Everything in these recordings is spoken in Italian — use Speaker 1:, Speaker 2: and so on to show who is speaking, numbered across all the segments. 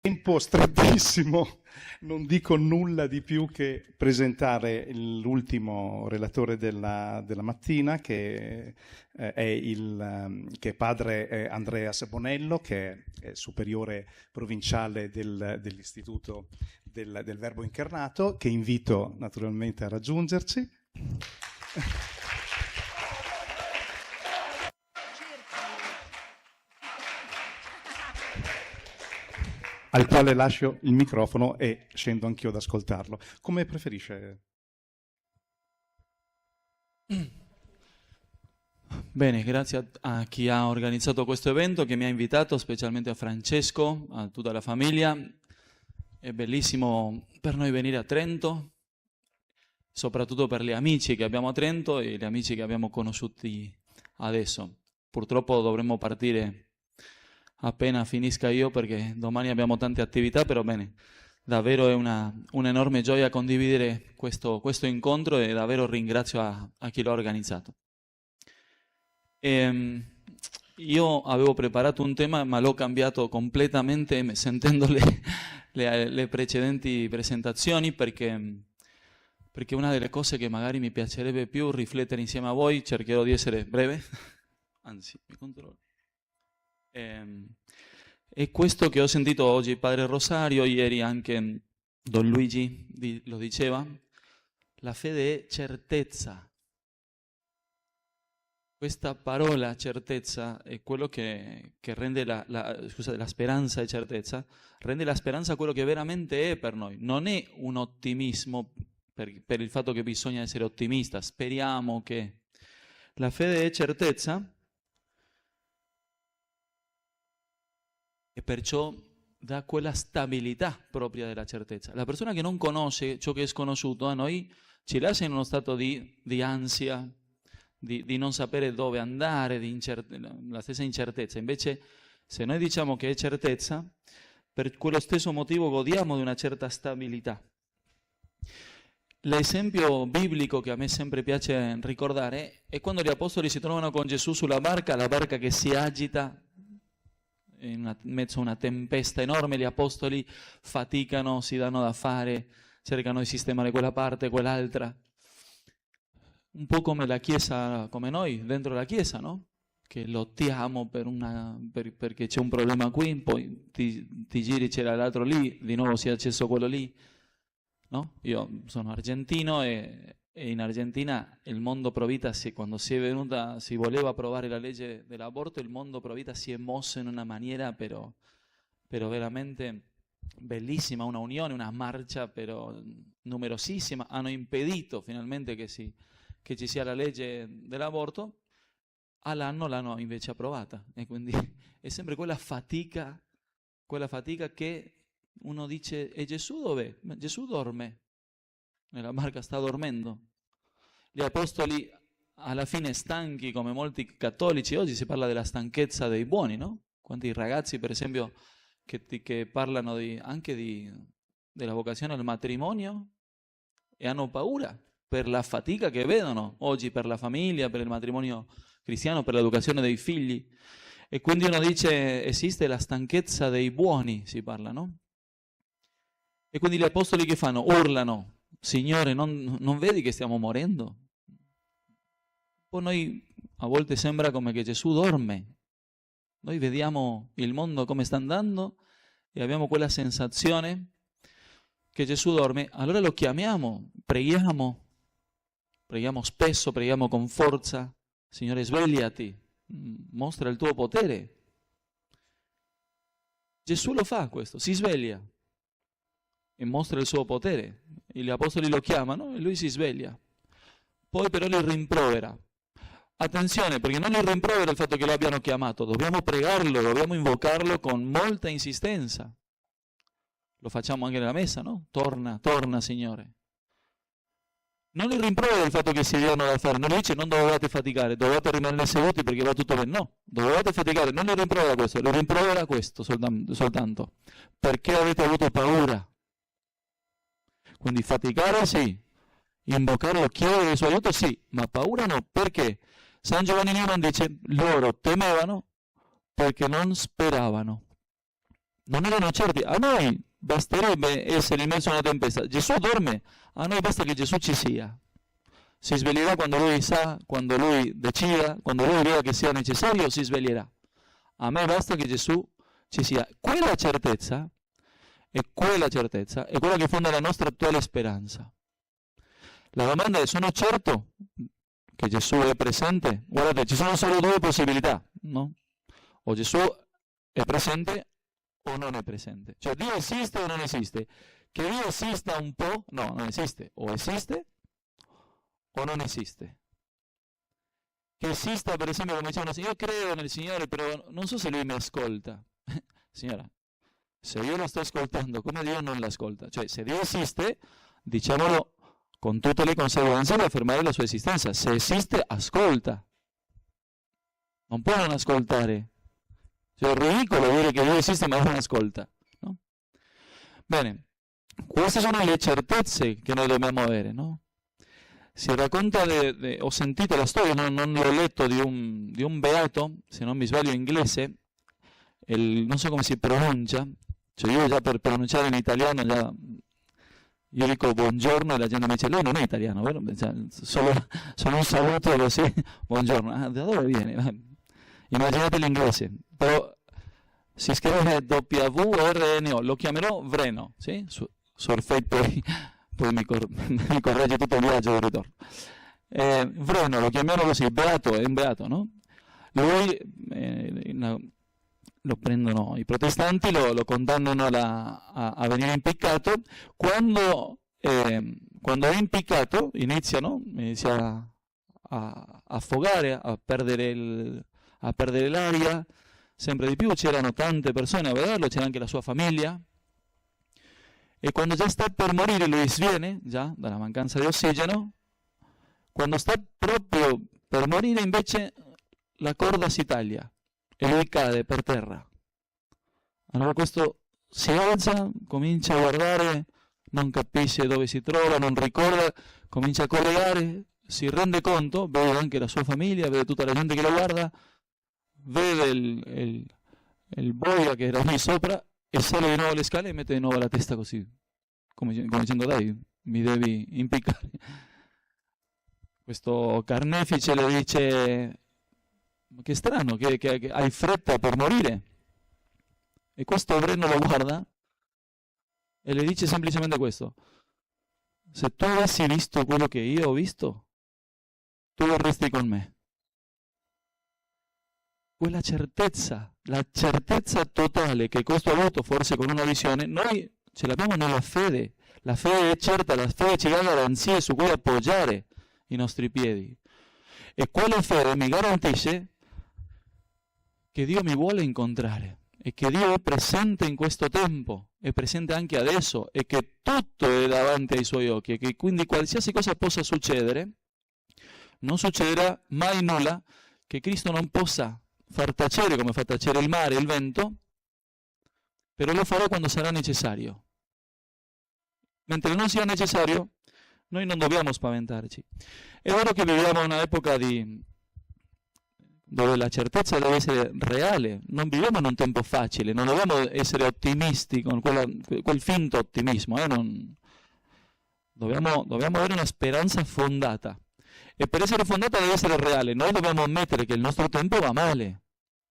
Speaker 1: Tempo strettissimo, non dico nulla di più che presentare l'ultimo relatore della mattina, che è padre Andreas Bonello, che è superiore provinciale dell'Istituto del Verbo Incarnato, che invito naturalmente a raggiungerci. Al quale lascio il microfono e scendo anch'io ad ascoltarlo. Come preferisce?
Speaker 2: Bene, grazie a chi ha organizzato questo evento, che mi ha invitato, specialmente a Francesco, a tutta la famiglia. È bellissimo per noi venire a Trento, soprattutto per gli amici che abbiamo a Trento e gli amici che abbiamo conosciuti adesso. Purtroppo dovremmo partire appena finisca io, perché domani abbiamo tante attività, però bene, davvero è un'enorme gioia condividere questo incontro e davvero ringrazio a chi l'ha organizzato. Io avevo preparato un tema, ma l'ho cambiato completamente sentendo le precedenti presentazioni, perché una delle cose che magari mi piacerebbe più riflettere insieme a voi, cercherò di essere breve, anzi, mi controllo. È questo che ho sentito oggi Padre Rosario, ieri anche Don Luigi lo diceva: la fede è certezza. Questa parola certezza è quello che rende la speranza e certezza, rende la speranza quello che veramente è per noi. Non è un ottimismo per il fatto che bisogna essere ottimista, speriamo che. La fede è certezza e perciò dà quella stabilità propria della certezza. La persona che non conosce ciò che è sconosciuto a noi ci lascia in uno stato di ansia, di non sapere dove andare, la stessa incertezza. Invece, se noi diciamo che è certezza, per quello stesso motivo godiamo di una certa stabilità. L'esempio biblico che a me sempre piace ricordare è quando gli apostoli si trovano con Gesù sulla barca, la barca che si agita in mezzo a una tempesta enorme, gli apostoli faticano, si danno da fare, cercano di sistemare quella parte, quell'altra. Un po' come la Chiesa, come noi, dentro la Chiesa, no? Che lottiamo perché c'è un problema qui, poi ti giri, c'era l'altro lì, di nuovo si è acceso quello lì, no? Io sono argentino e in Argentina il mondo pro vita, quando si voleva approvare la legge dell'aborto, il mondo pro vita si è mosso in una maniera però veramente bellissima, una unione, una marcia però numerosissima. Hanno impedito finalmente che ci sia la legge dell'aborto, all'anno l'hanno invece approvata, e quindi è sempre quella fatica che uno dice: e Gesù dov'è? Ma Gesù dorme, nella barca sta dormendo. Gli apostoli alla fine stanchi, come molti cattolici, oggi si parla della stanchezza dei buoni, no? Quanti ragazzi, per esempio, che parlano della vocazione al matrimonio e hanno paura per la fatica che vedono oggi per la famiglia, per il matrimonio cristiano, per l'educazione dei figli. E quindi uno dice: esiste la stanchezza dei buoni, si parla, no? E quindi gli apostoli che fanno? Urlano: Signore, non vedi che stiamo morendo? Poi noi a volte sembra come che Gesù dorme. Noi vediamo il mondo come sta andando e abbiamo quella sensazione che Gesù dorme. Allora lo chiamiamo, preghiamo spesso, preghiamo con forza: Signore, svegliati, mostra il tuo potere. Gesù lo fa questo, si sveglia e mostra il suo potere. E gli apostoli lo chiamano e lui si sveglia. Poi però li rimprovera. Attenzione, perché non li rimprovera il fatto che lo abbiano chiamato, dobbiamo pregarlo, dobbiamo invocarlo con molta insistenza. Lo facciamo anche nella messa, no? Torna, Signore. Non li rimprovera il fatto che si diano da fare, non gli dice: non dovevate faticare, dovevate rimanere seduti perché va tutto bene. No, dovevate faticare, non li rimprovera questo, li rimprovera questo soltanto. Perché avete avuto paura? Quindi faticare sì, invocarlo, chiedere il suo aiuto sì, ma paura no. Perché? San Giovanni Newman dice: loro temevano perché non speravano. non erano certi. A noi basterebbe essere in mezzo a una tempesta. Gesù dorme, a noi basta che Gesù ci sia. Si sveglierà quando Lui sa, quando Lui decida, quando Lui veda che sia necessario, si sveglierà. A me basta che Gesù ci sia. Quella certezza è quella che fonda la nostra attuale speranza. La domanda è: sono certo che Gesù è presente? Guardate, ci sono solo due possibilità, no? O Gesù è presente o non è presente. Cioè, Dio esiste o non esiste? Che Dio esista un po'? No, non esiste. O esiste o non esiste. Che esista, per esempio, come dicevano, io credo nel Signore, però non so se Lui mi ascolta. Signora, se io lo sto ascoltando, come Dio non l'ascolta? Cioè, se Dio esiste, diciamolo con tutte le conseguenze di affermare la sua esistenza. Se esiste, ascolta. Non può non ascoltare. Cioè, è ridicolo dire che Dio esiste ma non ascolta, no? Bene, queste sono le certezze che noi dobbiamo avere, no? Si racconta, ho sentito la storia, non l'ho letto, di un beato, se non mi sbaglio in inglese, non so come si pronuncia, cioè io già per pronunciare in italiano, io dico buongiorno e la gente mi dice: lei non è italiano, vero? Cioè, solo un saluto così, buongiorno, da dove viene? Immaginate l'inglese, però si scrive WRNO, lo chiamerò Vreno, sì? Surfate poi mi corregge tutto il viaggio di ritorno. Vreno, lo chiamiamo così, beato, è un beato, no? Lui, lo prendono i protestanti, lo condannano a venire impiccato. Quando è impiccato inizia a affogare, a perdere l'aria sempre di più. C'erano tante persone a vederlo, c'era anche la sua famiglia, e quando già sta per morire lui sviene già dalla mancanza di ossigeno. Quando sta proprio per morire invece la corda si taglia e lui cade per terra. Allora questo si alza, comincia a guardare, non capisce dove si trova, non ricorda, comincia a collegare, si rende conto, vede anche la sua famiglia, vede tutta la gente che lo guarda, vede il boia che era lì sopra e sale di nuovo le scale e mette di nuovo la testa così, come dicendo: dai, mi devi impiccare. Questo carnefice le dice: ma che strano, che hai fretta per morire. E questo Vreno lo guarda e le dice semplicemente questo: se tu avessi visto quello che io ho visto, tu vorresti con me. Quella certezza, la certezza totale che questo ha avuto forse con una visione, noi ce l'abbiamo nella fede. La fede è certa, la fede ci dà garanzie su cui appoggiare i nostri piedi. E quella fede mi garantisce che Dio mi vuole incontrare e che Dio è presente in questo tempo, è presente anche adesso, e che tutto è davanti ai suoi occhi, e che quindi qualsiasi cosa possa succedere, non succederà mai nulla che Cristo non possa far tacere, come fa tacere il mare e il vento, però lo farà quando sarà necessario. Mentre non sia necessario, noi non dobbiamo spaventarci. È vero che viviamo in un'epoca dove la certezza deve essere reale, non viviamo in un tempo facile, non dobbiamo essere ottimisti con quel finto ottimismo, dobbiamo avere una speranza fondata, e per essere fondata deve essere reale. Noi dobbiamo ammettere che il nostro tempo va male,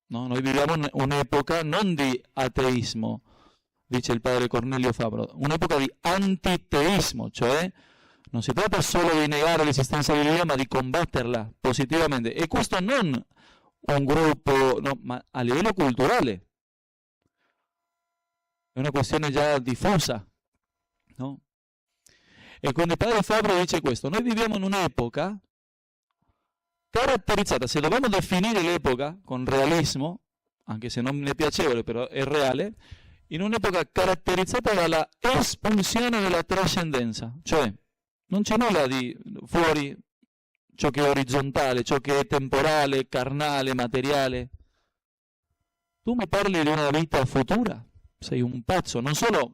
Speaker 2: no? Noi viviamo un'epoca non di ateismo, dice il padre Cornelio Fabro, un'epoca di antiteismo, cioè non si tratta solo di negare l'esistenza di Dio, ma di combatterla positivamente. E questo non un gruppo, no, ma a livello culturale. È una questione già diffusa, no? E quando il padre Fabro dice questo, noi viviamo in un'epoca caratterizzata, se dobbiamo definire l'epoca con realismo, anche se non è piacevole, però è reale, in un'epoca caratterizzata dalla espulsione della trascendenza, cioè non c'è nulla di fuori ciò che è orizzontale, ciò che è temporale, carnale, materiale. Tu mi parli di una vita futura, sei un pazzo, non solo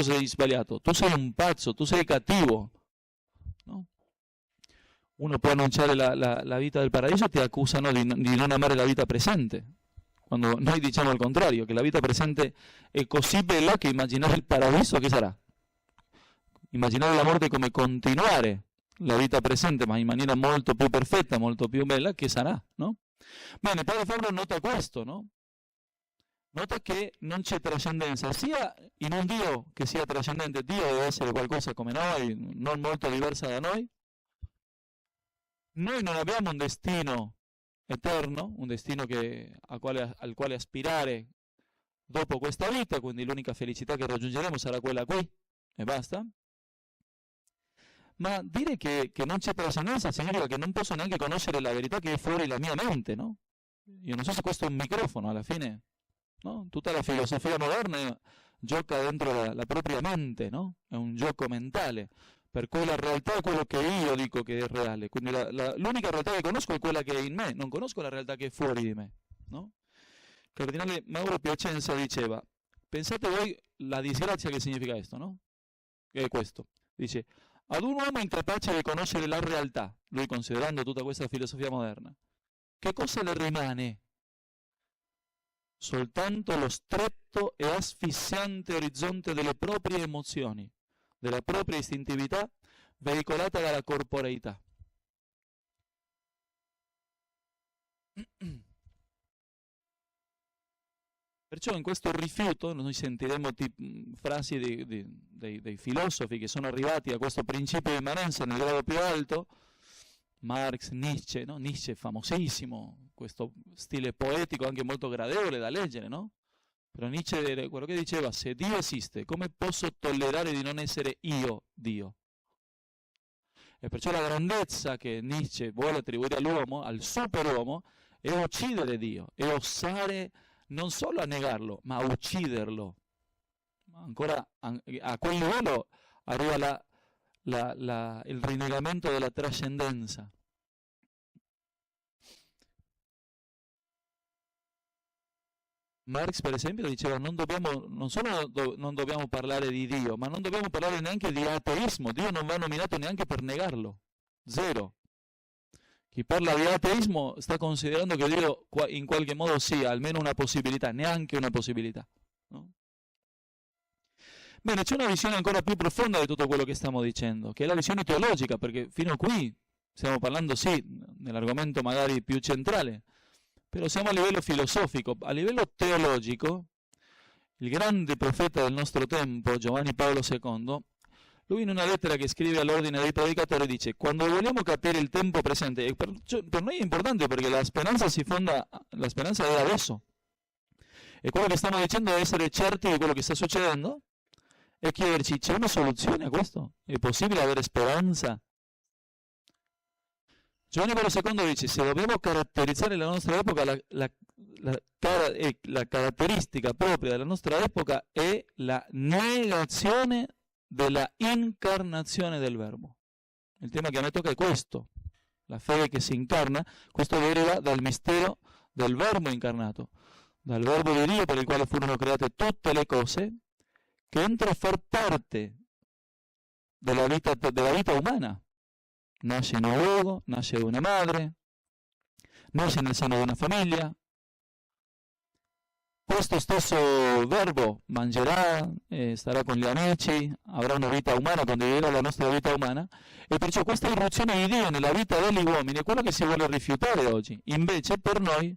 Speaker 2: sei sbagliato, tu sei un pazzo, tu sei cattivo, no? Uno può annunciare la vita del paradiso e ti accusano di non amare la vita presente. quando noi diciamo il contrario, che la vita presente è così bella che immaginare il paradiso che sarà. Immaginare la morte come continuare la vita presente, ma in maniera molto più perfetta, molto più bella, che sarà, no? Bene, Padre Fabio nota questo, no? Nota che non c'è trascendenza, sia in un Dio che sia trascendente. Dio deve essere qualcosa come noi, non molto diversa da noi. Noi non abbiamo un destino eterno, un destino al quale aspirare dopo questa vita, quindi l'unica felicità che raggiungeremo sarà quella qui e basta. Ma dire che non c'è trascendenza significa che non posso neanche conoscere la verità che è fuori la mia mente, no? Io non so se questo è un microfono alla fine, no? Tutta la filosofia moderna gioca dentro la propria mente, no? È un gioco mentale, per cui la realtà è quello che io dico che è reale, quindi l'unica realtà che conosco è quella che è in me, non conosco la realtà che è fuori di me, no? Il cardinale Mauro Piacenza diceva, pensate voi la disgrazia che significa questo, no? Che è questo, dice, ad un uomo incapace di conoscere la realtà, lui considerando tutta questa filosofia moderna, che cosa le rimane? Soltanto lo stretto e asfissiante orizzonte delle proprie emozioni, della propria istintività veicolata dalla corporeità. Perciò in questo rifiuto noi sentiremo frasi dei filosofi che sono arrivati a questo principio di immanenza nel grado più alto, Marx, Nietzsche, no? Nietzsche famosissimo, questo stile poetico anche molto gradevole da leggere, no? Però Nietzsche quello che diceva, se Dio esiste, come posso tollerare di non essere io Dio? E perciò la grandezza che Nietzsche vuole attribuire all'uomo, al superuomo, è uccidere Dio, è osare non solo a negarlo, ma a ucciderlo. Ancora a quel livello arriva il rinnegamento della trascendenza. Marx, per esempio, diceva non solo non dobbiamo parlare di Dio, ma non dobbiamo parlare neanche di ateismo. Dio non va nominato neanche per negarlo. Zero. Chi parla di ateismo sta considerando che Dio in qualche modo sia almeno una possibilità, neanche una possibilità, no? Bene, c'è una visione ancora più profonda di tutto quello che stiamo dicendo, che è la visione teologica, perché fino a qui stiamo parlando, sì, nell'argomento magari più centrale, però siamo a livello filosofico. A livello teologico, il grande profeta del nostro tempo, Giovanni Paolo II, lui in una lettera che scrive all'ordine dei predicatori dice, quando vogliamo capire il tempo presente, e per noi è importante perché la speranza è adesso, e quello che stiamo dicendo è essere certi di quello che sta succedendo, e chiederci, c'è una soluzione a questo? È possibile avere speranza? Giovanni Paolo II dice, se dobbiamo caratterizzare la nostra epoca, la caratteristica propria della nostra epoca è la negazione della incarnazione del Verbo. Il tema che a me tocca è questo, la fede che si incarna. Questo deriva dal mistero del Verbo incarnato, dal Verbo di Dio per il quale furono create tutte le cose, che entra a far parte della vita umana. Nasce in un luogo, nasce da una madre, nasce nel seno di una famiglia. Questo stesso Verbo mangerà, starà con gli amici, avrà una vita umana, condividerà la nostra vita umana, e perciò questa irruzione di Dio nella vita degli uomini è quello che si vuole rifiutare oggi. Invece per noi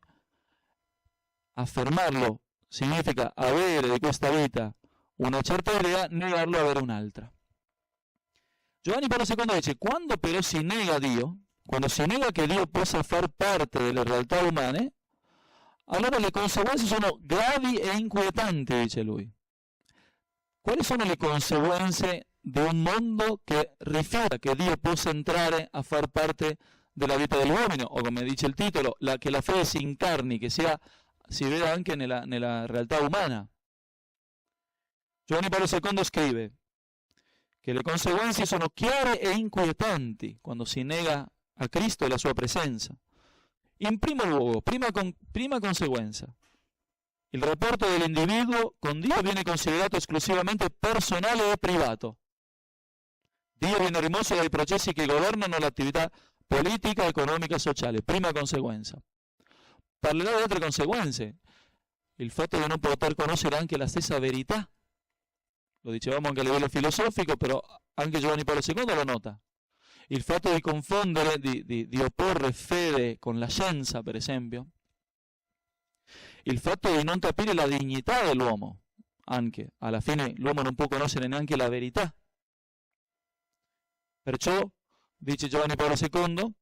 Speaker 2: affermarlo significa avere di questa vita una certa idea, negarlo e avere un'altra. Giovanni Paolo II dice, quando però si nega Dio, quando si nega che Dio possa far parte delle realtà umane, allora le conseguenze sono gravi e inquietanti, dice lui. Quali sono le conseguenze di un mondo che rifiuta che Dio possa entrare a far parte della vita dell'uomo, o come dice il titolo, che la fede si incarni, che si veda anche nella realtà umana? Giovanni Paolo II scrive che le conseguenze sono chiare e inquietanti quando si nega a Cristo e la sua presenza. In primo luogo, prima conseguenza, il rapporto dell'individuo con Dio viene considerato esclusivamente personale e privato. Dio viene rimosso dai processi che governano l'attività politica, economica e sociale. Prima conseguenza. Parlerò di altre conseguenze. il fatto di non poter conoscere anche la stessa verità. Lo dicevamo anche a livello filosofico, però anche Giovanni Paolo II lo nota. Il fatto di confondere, di opporre fede con la scienza, per esempio. Il fatto di non capire la dignità dell'uomo, anche. Alla fine l'uomo non può conoscere neanche la verità. Perciò, dice Giovanni Paolo II,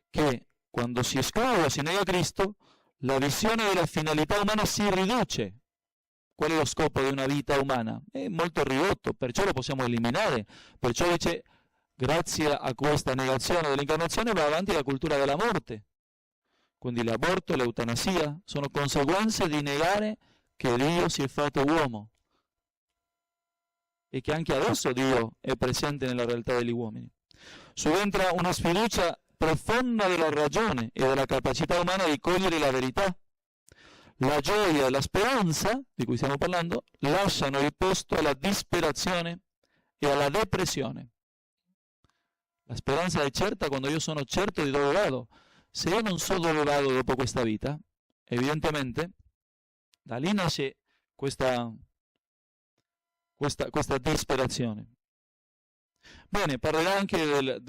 Speaker 2: che quando si esclude o si nega Cristo, la visione della finalità umana si riduce. Qual è lo scopo di una vita umana? È molto ridotto, perciò lo possiamo eliminare. Perciò dice, grazie a questa negazione dell'incarnazione va avanti la cultura della morte. Quindi l'aborto e l'eutanasia sono conseguenze di negare che Dio si è fatto uomo e che anche adesso Dio è presente nella realtà degli uomini. Subentra una sfiducia profonda della ragione e della capacità umana di cogliere la verità. La gioia e la speranza, di cui stiamo parlando, lasciano il posto alla disperazione e alla depressione. La speranza è certa quando io sono certo di dove vado. Se io non so dove vado dopo questa vita, evidentemente, da lì nasce questa disperazione. Bene, parlerà anche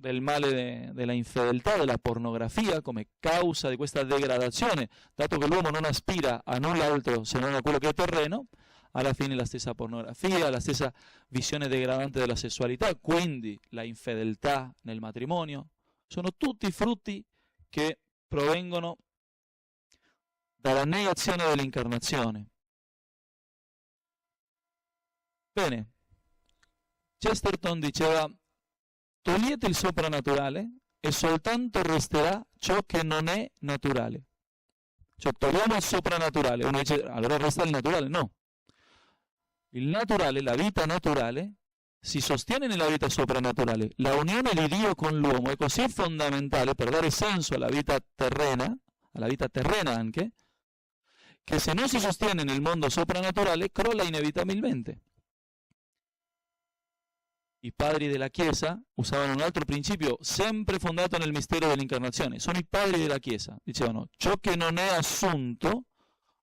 Speaker 2: del male della infedeltà, della pornografia come causa di questa degradazione, dato che l'uomo non aspira a null'altro se non a quello che è terreno, alla fine la stessa pornografia, la stessa visione degradante della sessualità, quindi la infedeltà nel matrimonio, sono tutti frutti che provengono dalla negazione dell'incarnazione. Bene, Chesterton diceva: togliete il soprannaturale e soltanto resterà ciò che non è naturale. Cioè togliamo il soprannaturale, uno dice allora resta il naturale, no. Il naturale, la vita naturale, si sostiene nella vita soprannaturale. La unione di Dio con l'uomo è così fondamentale per dare senso alla vita terrena anche, che se non si sostiene nel mondo soprannaturale crolla inevitabilmente. I padri della Chiesa usavano un altro principio sempre fondato nel mistero dell'incarnazione. Sono i padri della Chiesa. Dicevano, ciò che non è assunto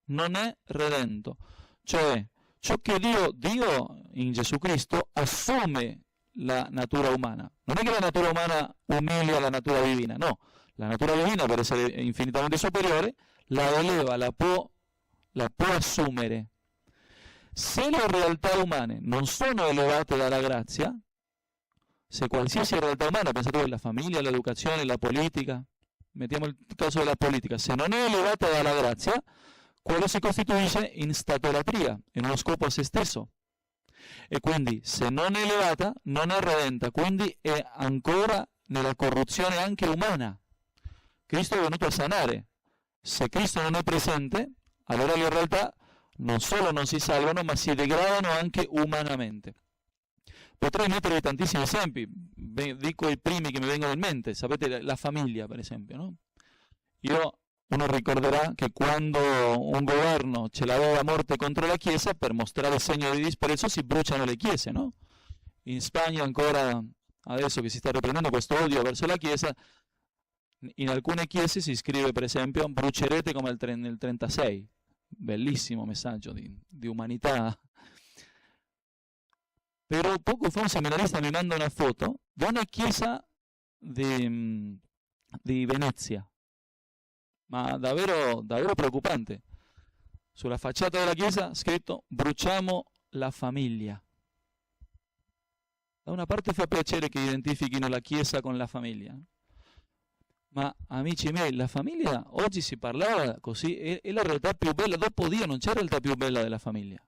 Speaker 2: non è redento. Cioè, ciò che Dio in Gesù Cristo assume la natura umana. Non è che la natura umana umilia la natura divina, no. La natura divina, per essere infinitamente superiore, la eleva, la può assumere. Se le realtà umane non sono elevate dalla grazia, se qualsiasi realtà umana, pensate voi, la famiglia, l'educazione, la politica, mettiamo il caso della politica, se non è elevata dalla grazia, quello si costituisce in statolatria, in uno scopo a se stesso. E quindi, se non è elevata, non è redenta, quindi è ancora nella corruzione anche umana. Cristo è venuto a sanare. Se Cristo non è presente, allora le realtà non solo non si salvano, ma si degradano anche umanamente. Potrei mettere tantissimi esempi, dico i primi che mi vengono in mente. Sapete, la famiglia, per esempio, no? Uno ricorderà che quando un governo ce l'aveva la morte contro la Chiesa, per mostrare segno di disprezzo si bruciano le chiese, no? In Spagna ancora, adesso che si sta riprendendo questo odio verso la Chiesa, in alcune chiese si scrive, per esempio, brucerete come nel 36. Bellissimo messaggio di umanità. Però poco fa un seminarista mi manda una foto di una chiesa di Venezia, ma davvero preoccupante. Sulla facciata della chiesa scritto bruciamo la famiglia. Da una parte fa piacere che identifichino la chiesa con la famiglia, ma amici miei, la famiglia oggi si parlava così, è la realtà più bella. Dopo Dio non c'è realtà più bella della famiglia.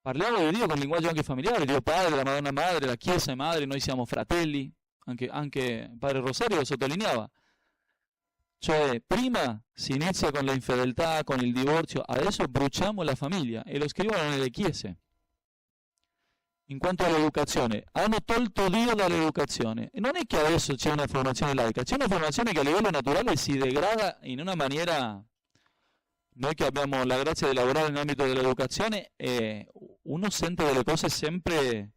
Speaker 2: Parliamo di Dio con linguaggio anche familiare, Dio Padre, la Madonna Madre, la Chiesa è Madre, noi siamo fratelli, anche Padre Rosario lo sottolineava. Cioè, prima si inizia con la infedeltà, con il divorzio, adesso bruciamo la famiglia, e lo scrivono nelle chiese. In quanto all'educazione, hanno tolto Dio dall'educazione. E non è che adesso c'è una formazione laica, c'è una formazione che a livello naturale si degrada in una maniera. Noi che abbiamo la grazia di lavorare nell'ambito dell'educazione, uno sente delle cose sempre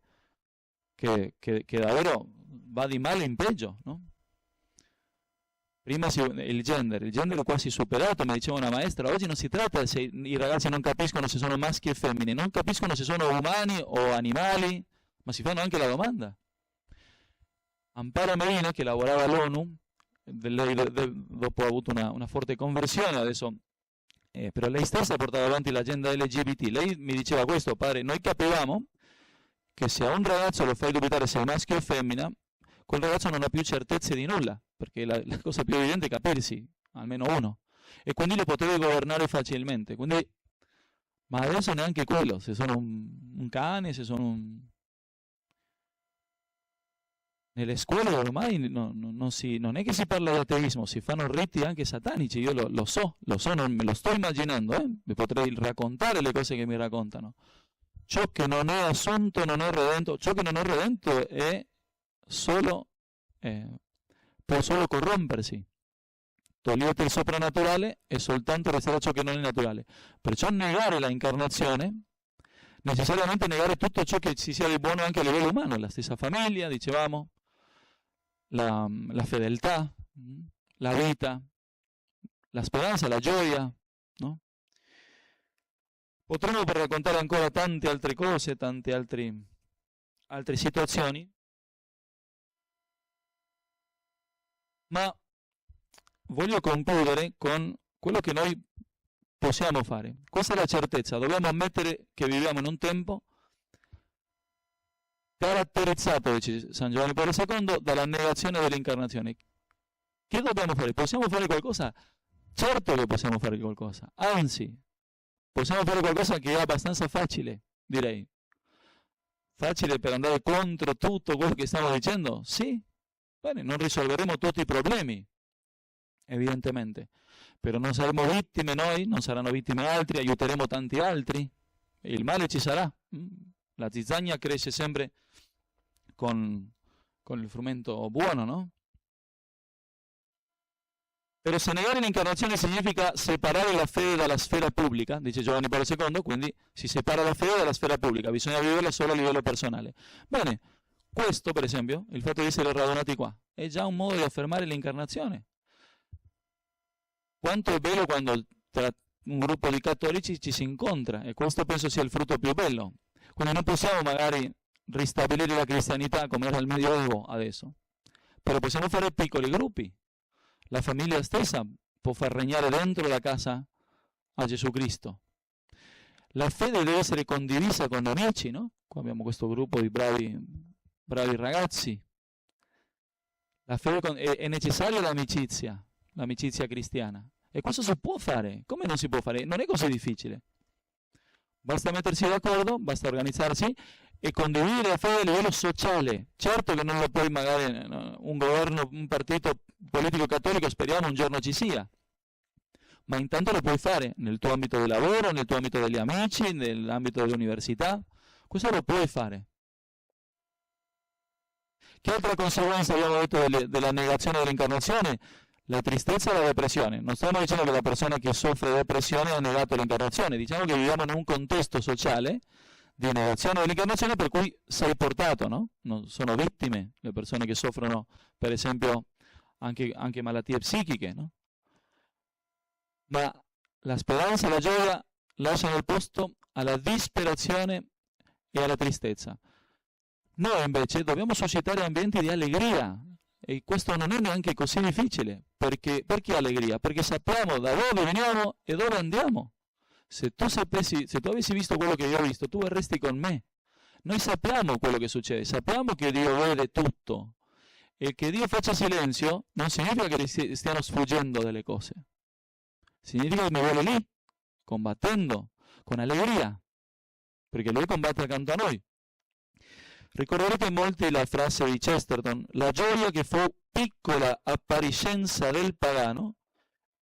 Speaker 2: che davvero va di male in peggio, no? Prima il gender è quasi superato, mi diceva una maestra, oggi non si tratta se i ragazzi non capiscono se sono maschi e femmine, non capiscono se sono umani o animali, ma si fanno anche la domanda. Amparo Medina, che lavorava all'ONU, lei dopo ha avuto una forte conversione, adesso, però lei stessa ha portato avanti l'agenda LGBT, lei mi diceva questo: padre, noi capivamo che se a un ragazzo lo fai dubitare se è maschio o femmina, quel ragazzo non ha più certezze di nulla, perché la cosa più evidente è capirsi, almeno uno, e quindi lo potevi governare facilmente. Quindi, ma adesso neanche quello, se sono un cane, se sono un... Nelle scuole ormai non è che si parla di ateismo, si fanno riti anche satanici, io lo so, non me lo sto immaginando, vi potrei raccontare le cose che mi raccontano. Ciò che non è assunto non è redento, ciò che non è redento è solo, può solo corrompersi. Togliete il soprannaturale e soltanto resterà ciò che non è naturale. Perciò negare la incarnazione, necessariamente negare tutto ciò che ci sia di buono anche a livello umano, la stessa famiglia, dicevamo, la fedeltà, la vita, la speranza, la gioia, no? Potremmo per raccontare ancora tante altre cose, tante altre situazioni, ma voglio concludere con quello che noi possiamo fare. Questa è la certezza, dobbiamo ammettere che viviamo in un tempo caratterizzato, dice San Giovanni Paolo II, dalla negazione dell'incarnazione. Che dobbiamo fare? Possiamo fare qualcosa? Certo che possiamo fare qualcosa, anzi, possiamo fare qualcosa che è abbastanza facile, direi. Facile per andare contro tutto quello che stiamo dicendo? Sì. Bene, non risolveremo tutti i problemi, evidentemente, però non saremo vittime noi, non saranno vittime altri, aiuteremo tanti altri, e il male ci sarà. La zizzania cresce sempre con il frumento buono, no? Però se negare l'incarnazione significa separare la fede dalla sfera pubblica, dice Giovanni Paolo II, quindi si separa la fede dalla sfera pubblica, bisogna viverla solo a livello personale. Bene, questo per esempio, il fatto di essere radunati qua, è già un modo di affermare l'incarnazione. Quanto è bello quando tra un gruppo di cattolici ci si incontra, e questo penso sia il frutto più bello. Quindi non possiamo magari ristabilire la cristianità come era al Medioevo adesso, però possiamo fare piccoli gruppi. La famiglia stessa può far regnare dentro la casa a Gesù Cristo. La fede deve essere condivisa con amici, no? Qua abbiamo questo gruppo di bravi ragazzi. La fede è necessaria l'amicizia cristiana. E questo si può fare. Come non si può fare? Non è così difficile. Basta mettersi d'accordo, basta organizzarsi e condividere la fede a livello sociale. Certo che non lo puoi magari un governo, un partito politico cattolico, speriamo un giorno ci sia, ma intanto lo puoi fare nel tuo ambito di lavoro, nel tuo ambito degli amici, nell'ambito dell'università. Questo lo puoi fare. Che altra conseguenza abbiamo detto della negazione dell'incarnazione? La tristezza e la depressione. Non stiamo dicendo che la persona che soffre depressione ha negato l'incarnazione, diciamo che viviamo in un contesto sociale di negazione dell'incarnazione per cui sei portato, no? Non sono vittime le persone che soffrono, per esempio, anche malattie psichiche, no? Ma la speranza e la gioia lasciano il posto alla disperazione e alla tristezza. Noi invece dobbiamo suscitare ambienti di allegria, e questo non è neanche così difficile. Perché allegria? Perché sappiamo da dove veniamo e dove andiamo. Se tu avessi visto quello che io ho visto, tu verresti con me. Noi sappiamo quello che succede, sappiamo che Dio vede tutto, e che Dio faccia silenzio non significa che stiano sfuggendo delle cose, significa che mi vuole lì, combattendo, con allegria, perché Lui combatte accanto a noi. Ricorderete molti la frase di Chesterton: la gioia che fu piccola appariscenza del pagano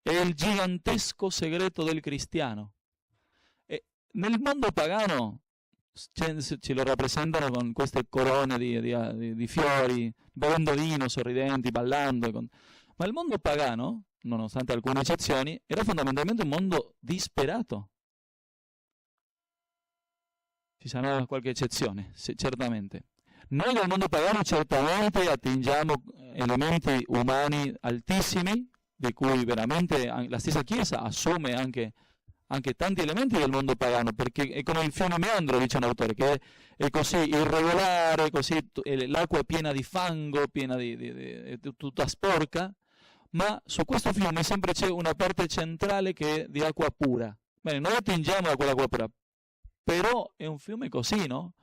Speaker 2: è il gigantesco segreto del cristiano. E nel mondo pagano ce lo rappresentano con queste corone di fiori, bevendo vino, sorridenti, ballando. Ma il mondo pagano, nonostante alcune eccezioni, era fondamentalmente un mondo disperato. Ci sarà qualche eccezione, certamente. Noi nel mondo pagano certamente attingiamo elementi umani altissimi, di cui veramente la stessa Chiesa assume anche tanti elementi del mondo pagano, perché è come il fiume Meandro, dice un autore, che è così irregolare, così l'acqua è piena di fango, piena di tutta sporca, ma su questo fiume sempre c'è una parte centrale che è di acqua pura. Bene, noi attingiamo da quell'acqua pura, però è un fiume così, no?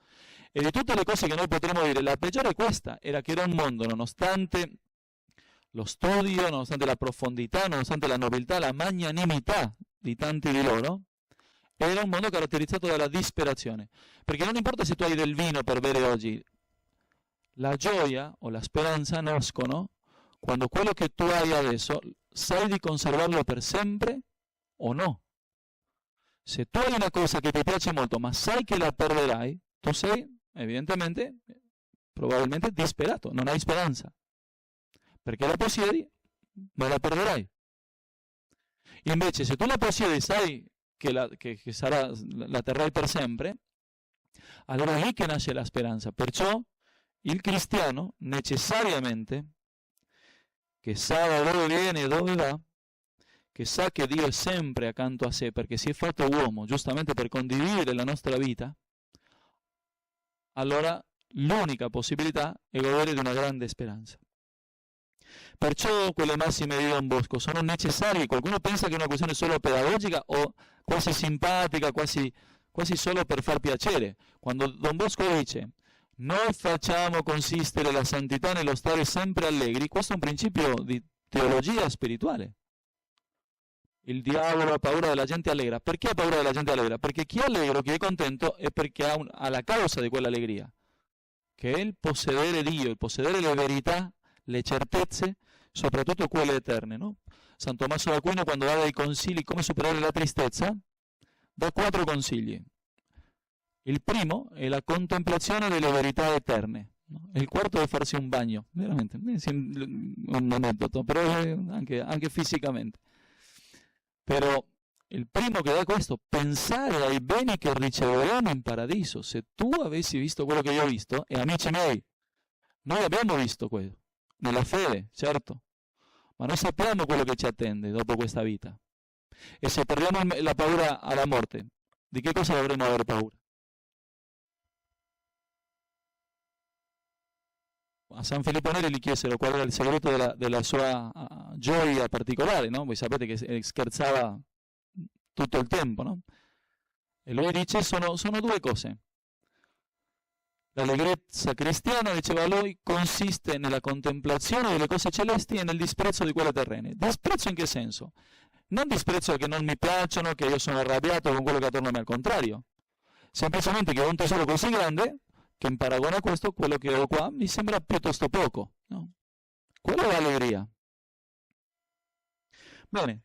Speaker 2: E di tutte le cose che noi potremmo dire, la peggiore è questa, era che era un mondo, nonostante lo studio, nonostante la profondità, nonostante la nobiltà, la magnanimità di tanti di loro, era un mondo caratterizzato dalla disperazione. Perché non importa se tu hai del vino per bere oggi, la gioia o la speranza nascono quando quello che tu hai adesso sai di conservarlo per sempre o no. Se tu hai una cosa che ti piace molto ma sai che la perderai, tu sei evidentemente, probabilmente disperato, non hai speranza. Perché la possiedi, ma la perderai. Invece, se tu la possiedi, sai che la terrai per sempre, allora è lì che nasce la speranza. Perciò il cristiano necessariamente, che sa da dove viene e dove va, che sa che Dio è sempre accanto a sé, perché si è fatto uomo giustamente per condividere la nostra vita, allora l'unica possibilità è godere di una grande speranza. Perciò quelle massime di Don Bosco sono necessarie. Qualcuno pensa che è una questione solo pedagogica o quasi simpatica, quasi solo per far piacere. Quando Don Bosco dice noi facciamo consistere la santità nello stare sempre allegri, questo è un principio di teologia spirituale. Il diavolo ha paura della gente allegra. Perché ha paura della gente allegra? Perché chi è allegro, chi è contento, è perché ha la causa di quell'allegria, che è il possedere Dio, il possedere le verità, le certezze, soprattutto quelle eterne, no? San Tommaso d'Aquino, quando dà dei consigli come superare la tristezza, dà 4 consigli. Il primo è la contemplazione delle verità eterne, no? Il quarto è farsi un bagno, veramente, un aneddoto, però anche fisicamente. Però il primo che dà questo, pensare ai beni che riceveremo in paradiso. Se tu avessi visto quello che io ho visto, e amici miei, noi abbiamo visto quello, nella fede, certo, ma noi sappiamo quello che ci attende dopo questa vita. E se perdiamo la paura alla morte, di che cosa dovremmo avere paura? A San Filippo Neri gli chiesero qual era il segreto della sua gioia particolare, no? Voi sapete che scherzava tutto il tempo, no? E lui dice sono 2 cose. L'allegrezza cristiana, diceva lui, consiste nella contemplazione delle cose celesti e nel disprezzo di quelle terrene. Disprezzo in che senso? Non disprezzo che non mi piacciono, che io sono arrabbiato con quello che attorno a me, al contrario. Semplicemente che ho un tesoro così grande che in paragone a questo, quello che ho qua mi sembra piuttosto poco, no? Quella è l'allegria. Bene.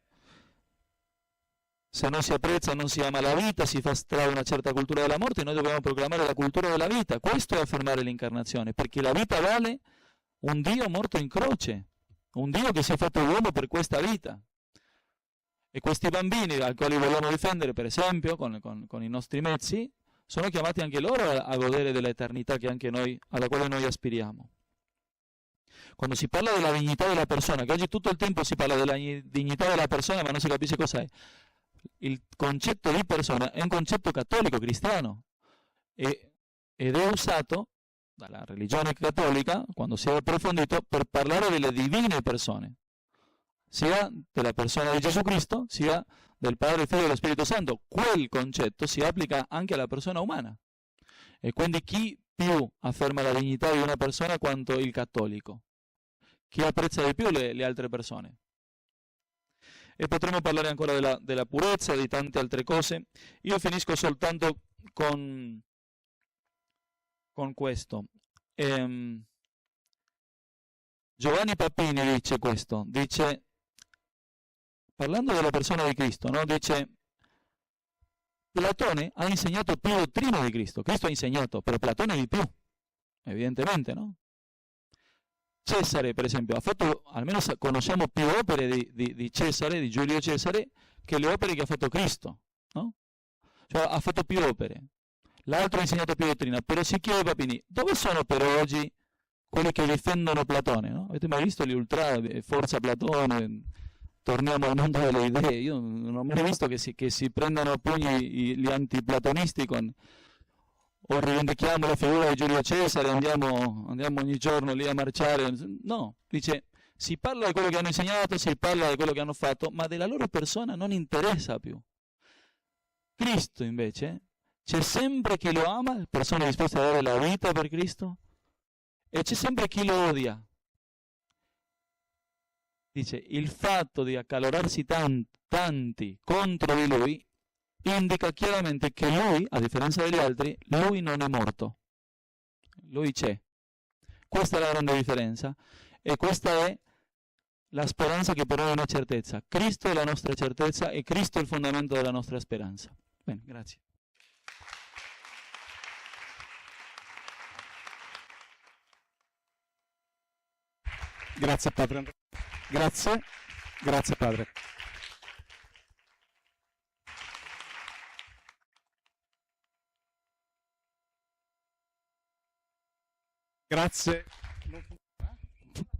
Speaker 2: Se non si apprezza, non si ama la vita, si fa strada una certa cultura della morte, noi dobbiamo proclamare la cultura della vita. Questo è affermare l'incarnazione, perché la vita vale un Dio morto in croce, un Dio che si è fatto uomo per questa vita. E questi bambini, ai quali vogliamo difendere, per esempio, con i nostri mezzi, sono chiamati anche loro a godere dell'eternità che anche noi, alla quale noi aspiriamo. Quando si parla della dignità della persona, che oggi tutto il tempo si parla della dignità della persona, ma non si capisce cos'è. Il concetto di persona è un concetto cattolico, cristiano, ed è usato dalla religione cattolica, quando si è approfondito, per parlare delle divine persone, sia della persona di Gesù Cristo, sia del Padre, il Figlio e dello Spirito Santo. Quel concetto si applica anche alla persona umana. E quindi chi più afferma la dignità di una persona quanto il cattolico? Chi apprezza di più le altre persone? E potremo parlare ancora della purezza, di tante altre cose. Io finisco soltanto con questo. Giovanni Papini dice questo, dice, parlando della persona di Cristo, no? Dice, Platone ha insegnato più dottrina di Cristo. Cristo ha insegnato, però Platone di più, evidentemente, no? Cesare, per esempio, ha fatto, almeno conosciamo più opere di Cesare, di Giulio Cesare, che le opere che ha fatto Cristo, no? Cioè ha fatto più opere. L'altro ha insegnato più dottrina, però si chiede Papini, dove sono per oggi quelli che difendono Platone, no? Avete mai visto gli ultra, Forza Platone, torniamo al mondo delle idee. Io non ho mai visto che si prendano a pugni gli antiplatonisti o rivendichiamo la figura di Giulio Cesare, andiamo ogni giorno lì a marciare. No, dice, si parla di quello che hanno insegnato, si parla di quello che hanno fatto, ma della loro persona non interessa più. Cristo invece, c'è sempre chi lo ama, persone disposte a dare la vita per Cristo, e c'è sempre chi lo odia. Dice, il fatto di accalorarsi tanti contro di lui indica chiaramente che lui, a differenza degli altri, lui non è morto. Lui c'è. Questa è la grande differenza e questa è la speranza che per noi è una certezza. Cristo è la nostra certezza e Cristo è il fondamento della nostra speranza. Bene, grazie.
Speaker 1: Grazie Padre Andrea. Grazie Padre. Grazie.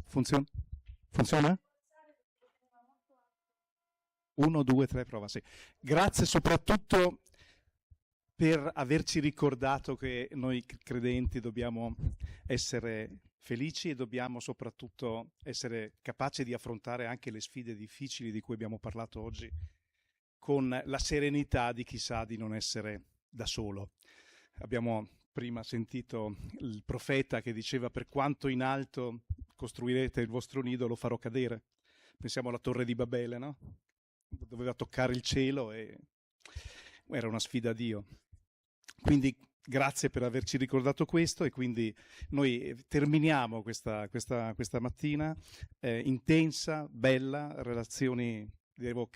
Speaker 1: Funziona? Funziona? 1, 2, 3, prova, sì. Grazie soprattutto per averci ricordato che noi credenti dobbiamo essere felici e dobbiamo soprattutto essere capaci di affrontare anche le sfide difficili di cui abbiamo parlato oggi con la serenità di chi sa di non essere da solo. Abbiamo prima sentito il profeta che diceva: per quanto in alto costruirete il vostro nido lo farò cadere. Pensiamo alla torre di Babele, no? Doveva toccare il cielo e era una sfida a Dio. Quindi grazie per averci ricordato questo, e quindi noi terminiamo questa mattina intensa, bella, relazioni, devo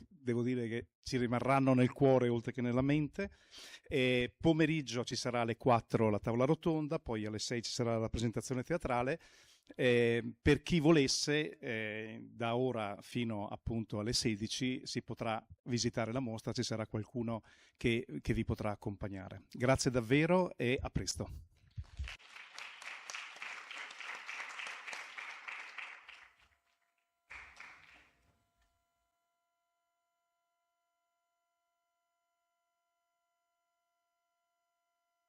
Speaker 1: dire che ci rimarranno nel cuore oltre che nella mente. Pomeriggio ci sarà alle 4 la tavola rotonda, poi alle 6 ci sarà la presentazione teatrale. Per chi volesse, da ora fino appunto alle 16 si potrà visitare la mostra, ci sarà qualcuno che vi potrà accompagnare. Grazie davvero e a presto.